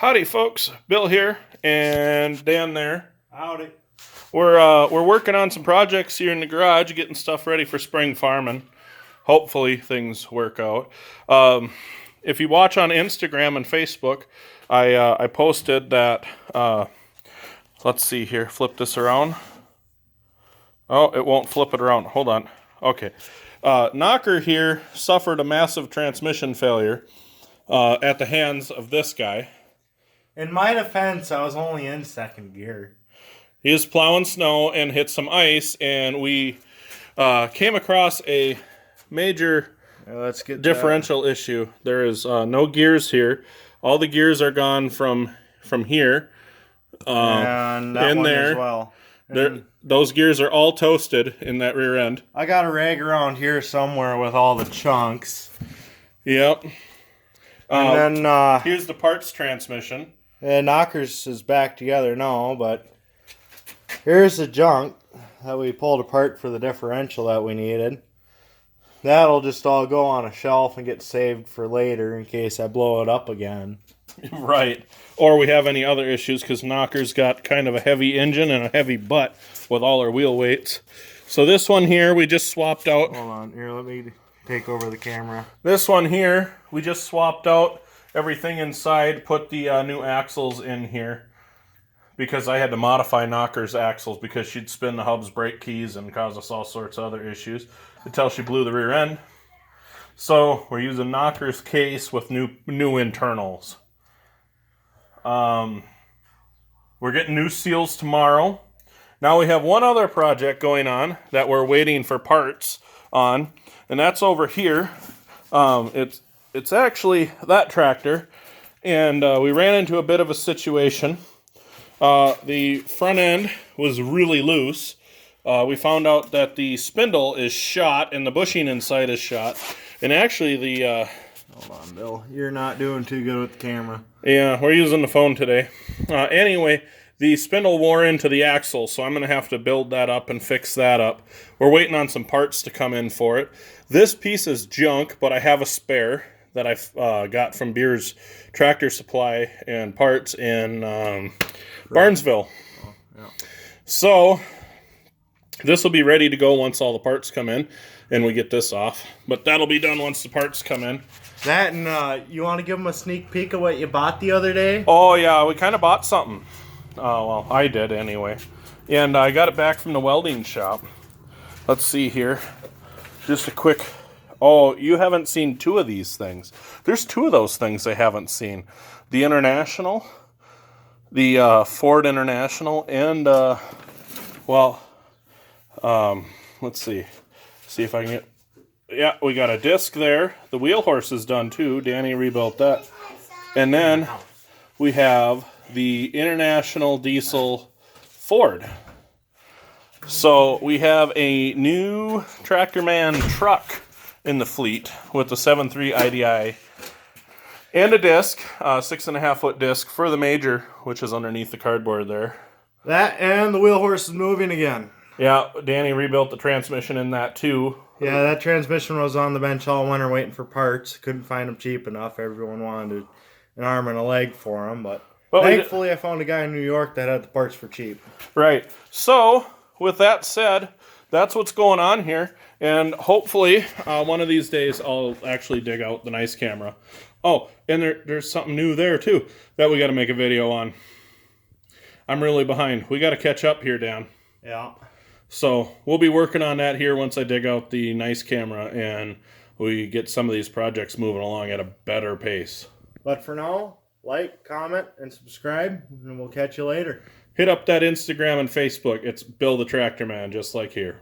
Howdy, folks. Bill here and Dan there. Howdy. We're working on some projects here in the garage, getting stuff ready for spring farming. Hopefully things work out. If you watch on Instagram and Facebook, I posted that. Let's see here. Flip this around. Oh, it won't flip it around. Hold on. Okay. Knocker here suffered a massive transmission failure at the hands of this guy. In my defense, I was only in second gear. He was plowing snow and hit some ice, and we came across a major differential issue. There is no gears here. All the gears are gone from here. And that in one there, as well. Those gears are all toasted in that rear end. I got a rag around here somewhere with all the chunks. Yep. And then here's the parts transmission. And Knockers is back together now, but here's the junk that we pulled apart for the differential that we needed. That'll just all go on a shelf and get saved for later in case I blow it up again. Right. Or we have any other issues because Knocker's got kind of a heavy engine and a heavy butt with all our wheel weights. So this one here we just swapped out. Hold on. Here, let me take over the camera. This one here we just swapped out everything inside, put the new axles in here because I had to modify Knocker's axles because she'd spin the hub's brake keys and cause us all sorts of other issues until she blew the rear end. So we're using Knocker's case with new internals. We're getting new seals tomorrow. Now we have one other project going on that we're waiting for parts on, and that's over here. It's actually that tractor, and we ran into a bit of a situation. The front end was really loose. We found out that the spindle is shot and the bushing inside is shot. And actually the... Hold on, Bill. You're not doing too good with the camera. Yeah, we're using the phone today. Anyway, the spindle wore into the axle, so I'm going to have to build that up and fix that up. We're waiting on some parts to come in for it. This piece is junk, but I have a spare that I got from Beer's Tractor Supply and Parts in Barnesville. Oh, yeah. So this will be ready to go once all the parts come in and we get this off. But that'll be done once the parts come in. That and you want to give them a sneak peek of what you bought the other day? Oh, yeah, we kind of bought something. Oh, well, I did anyway. And I got it back from the welding shop. Let's see here. Just a quick... Oh, you haven't seen two of these things. There's two of those things I haven't seen. The International, the Ford International, and, let's see. See if I can get... Yeah, we got a disc there. The wheel horse is done too. Danny rebuilt that. And then we have the International Diesel Ford. So we have a new Tractorman truck in the fleet with the 7.3 IDI and a disc, 6.5 foot disc for the major, which is underneath the cardboard there. That and the wheel horse is moving again. Yeah, Danny rebuilt the transmission in that too. Yeah, that transmission was on the bench all winter waiting for parts. Couldn't find them cheap enough. Everyone wanted an arm and a leg for them, but thankfully I found a guy in New York that had the parts for cheap. Right. So, with that said, that's what's going on here. And hopefully, one of these days, I'll actually dig out the nice camera. Oh, and there's something new there, too, that we got to make a video on. I'm really behind. We got to catch up here, Dan. Yeah. So, we'll be working on that here once I dig out the nice camera and we get some of these projects moving along at a better pace. But for now, like, comment, and subscribe, and we'll catch you later. Hit up that Instagram and Facebook. It's Bill the Tractor Man, just like here.